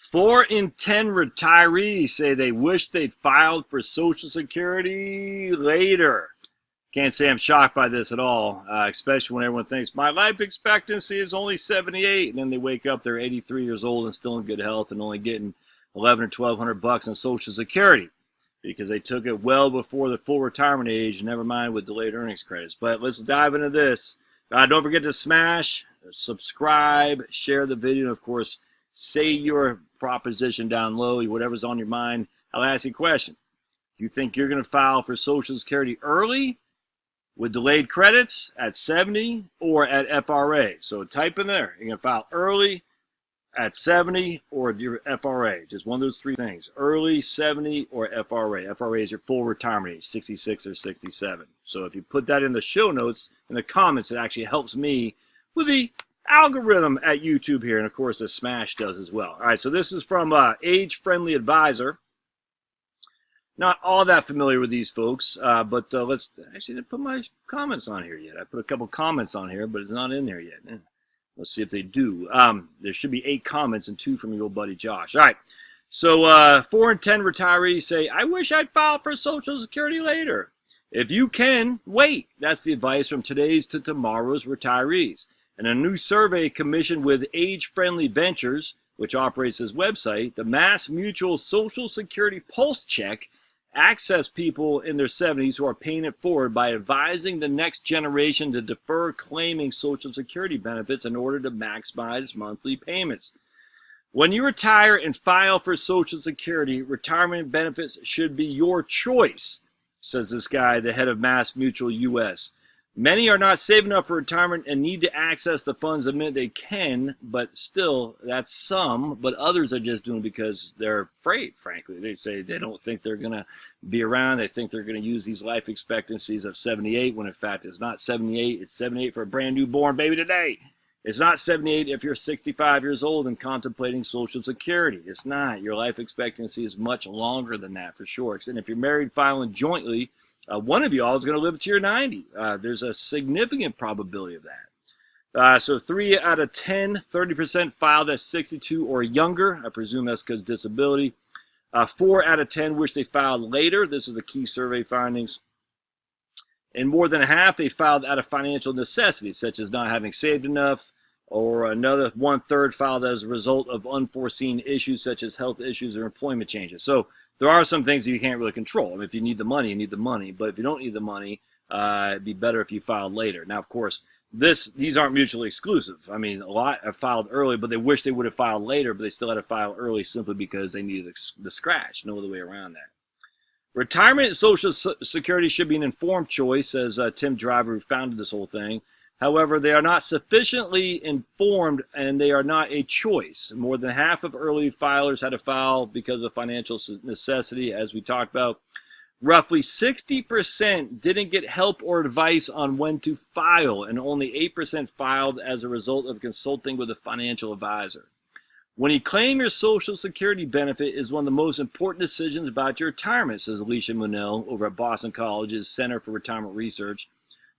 4 in 10 retirees say they wish they'd filed for Social Security later. Can't say I'm shocked by this at all, especially when everyone thinks my life expectancy is only 78, and then they wake up, they're 83 years old and still in good health and only getting 11 or 1,200 bucks on Social Security because they took it well before the full retirement age, never mind with delayed earnings credits. But let's dive into this. Don't forget to smash, subscribe, share the video, and of course, say your proposition down low, whatever's on your mind. I'll ask you a question. You think you're going to file for Social Security early with delayed credits at 70 or at FRA? So type in there. You're going to file early at 70 or your FRA. Just one of those three things. Early, 70, or FRA. FRA is your full retirement age, 66 or 67. So if you put that in the show notes, in the comments, it actually helps me with the algorithm at YouTube here. And of course, the Smash does as well. All right, so this is from Age Friendly Advisor. Not all that familiar with these folks, but let's actually put my comments on here yet. I put a couple comments on here, but it's not in there yet. Let's see if they do. There should be 8 comments and 2 from your old buddy Josh. All right, so 4 in 10 retirees say, I wish I'd filed for Social Security later. If you can, wait. That's the advice from today's to tomorrow's retirees. And a new survey commissioned with Age Friendly Ventures, which operates this website, the Mass Mutual Social Security Pulse Check, access people in their 70s who are paying it forward by advising the next generation to defer claiming Social Security benefits in order to maximize monthly payments. When you retire and file for Social Security, retirement benefits should be your choice, says this guy, the head of Mass Mutual US. Many are not saving up for retirement and need to access the funds the minute they can, but still, that's some. But others are just doing it because they're afraid, frankly. They say they don't think they're going to be around. They think they're going to use these life expectancies of 78, when in fact it's not 78. It's 78 for a brand new born baby today. It's not 78 if you're 65 years old and contemplating Social Security. It's not. Your life expectancy is much longer than that for sure. And if you're married filing jointly, one of you all is going to live to your 90. There's a significant probability of that. So 3 out of 10, 30% filed at 62 or younger. I presume that's because disability. 4 out of 10 wish they filed later. This is the key survey findings. And more than half, they filed out of financial necessity, such as not having saved enough, or another 1/3 filed as a result of unforeseen issues such as health issues or employment changes. So there are some things that you can't really control. I mean, if you need the money, you need the money. But if you don't need the money, it'd be better if you filed later. Now, of course, these aren't mutually exclusive. I mean, a lot have filed early, but they wish they would have filed later, but they still had to file early simply because they needed the scratch. No other way around that. Retirement and Social Security should be an informed choice, says Tim Driver, who founded this whole thing. However, they are not sufficiently informed, and they are not a choice. More than half of early filers had to file because of financial necessity, as we talked about. Roughly 60% didn't get help or advice on when to file, and only 8% filed as a result of consulting with a financial advisor. When you claim your Social Security benefit is one of the most important decisions about your retirement, says Alicia Monell over at Boston College's Center for Retirement Research.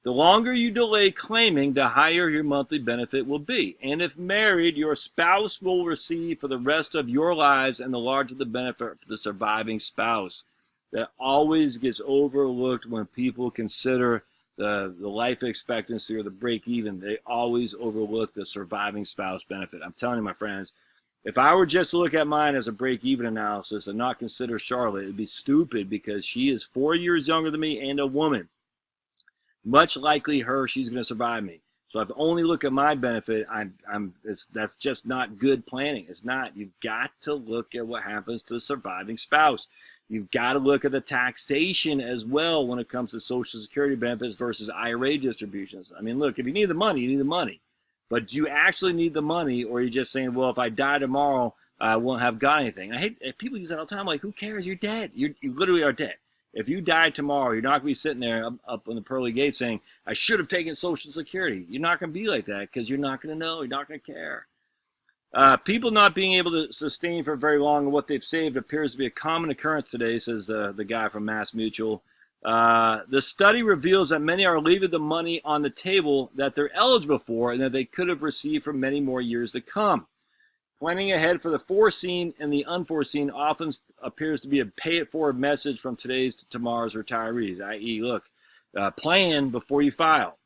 The longer you delay claiming, the higher your monthly benefit will be. And if married, your spouse will receive for the rest of your lives, and the larger the benefit for the surviving spouse. That always gets overlooked when people consider the life expectancy or the break even. They always overlook the surviving spouse benefit. I'm telling you, my friends, if I were just to look at mine as a break-even analysis and not consider Charlotte, it'd be stupid because she is 4 years younger than me and a woman. Much likely she's going to survive me. So if I only look at my benefit, that's just not good planning. It's not. You've got to look at what happens to the surviving spouse. You've got to look at the taxation as well when it comes to Social Security benefits versus IRA distributions. I mean, look, if you need the money, you need the money. But do you actually need the money, or are you just saying, well, if I die tomorrow, I won't have got anything? I hate people use that all the time. Like, who cares? You're dead. You literally are dead. If you die tomorrow, you're not going to be sitting there up on the pearly gates saying, I should have taken Social Security. You're not going to be like that because you're not going to know. You're not going to care. People not being able to sustain for very long on what they've saved appears to be a common occurrence today, says the guy from Mass Mutual. The study reveals that many are leaving the money on the table that they're eligible for and that they could have received for many more years to come. Planning ahead for the foreseen and the unforeseen often appears to be a pay-it-forward message from today's to tomorrow's retirees, i.e., look, plan before you file.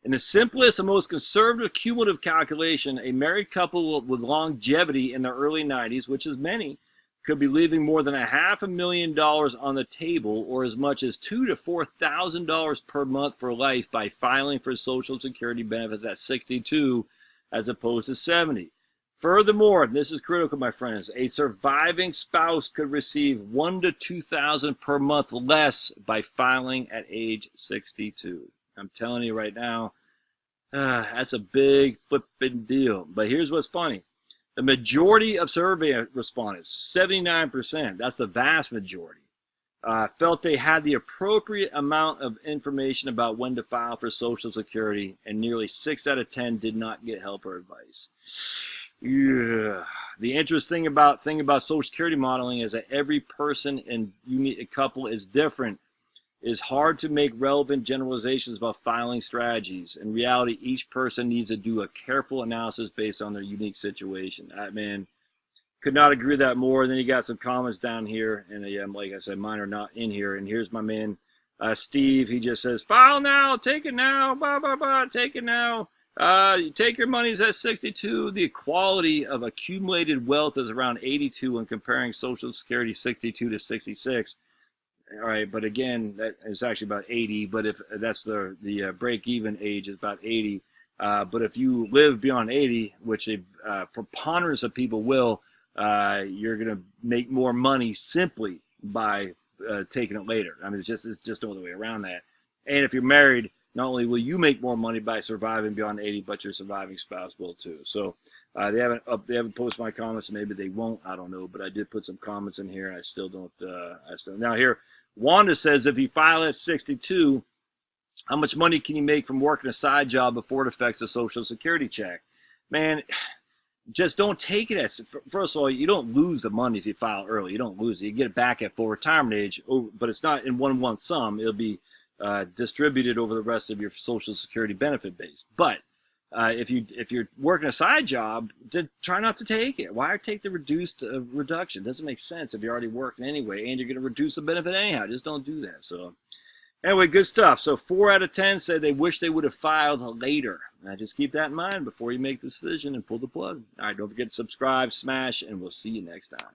In the simplest and most conservative cumulative calculation, a married couple with longevity in their early 90s, which is many, could be leaving more than $500,000 on the table, or as much as $2,000 to $4,000 per month for life by filing for Social Security benefits at 62 as opposed to 70. Furthermore, and this is critical, my friends, a surviving spouse could receive $1,000 to $2,000 per month less by filing at age 62. I'm telling you right now, that's a big flipping deal. But here's what's funny. The majority of survey respondents, 79%, that's the vast majority, felt they had the appropriate amount of information about when to file for Social Security, and nearly 6 out of 10 did not get help or advice. Yeah. The interesting thing about Social Security modeling is that every person and a couple is different. It is hard to make relevant generalizations about filing strategies. In reality, each person needs to do a careful analysis based on their unique situation. Man, could not agree with that more. And then you got some comments down here, and like I said, mine are not in here. And here's my man, Steve. He just says, file now, take it now, blah, blah, blah, take it now. You take your monies at 62. The equality of accumulated wealth is around 82 when comparing Social Security 62 to 66. All right, but again, that is actually about 80. But if that's the break-even age is about 80. But if you live beyond 80, which a preponderance of people will, you're going to make more money simply by taking it later. I mean, it's just no other way around that. And if you're married, not only will you make more money by surviving beyond 80, but your surviving spouse will too. So they haven't posted my comments. Maybe they won't. I don't know. But I did put some comments in here, and I still don't. Now here, Wanda says, if you file at 62, how much money can you make from working a side job before it affects the Social Security check? Man, just don't take it as, first of all, you don't lose the money if you file early. You don't lose it. You get it back at full retirement age, but it's not in one lump sum. It'll be distributed over the rest of your Social Security benefit base. But if you're working a side job, try not to take it. Why take the reduction? It doesn't make sense if you're already working anyway, and you're going to reduce the benefit anyhow. Just don't do that. So anyway, good stuff. So 4 out of 10 said they wish they would have filed later. Just keep that in mind before you make the decision and pull the plug. All right, don't forget to subscribe, smash, and we'll see you next time.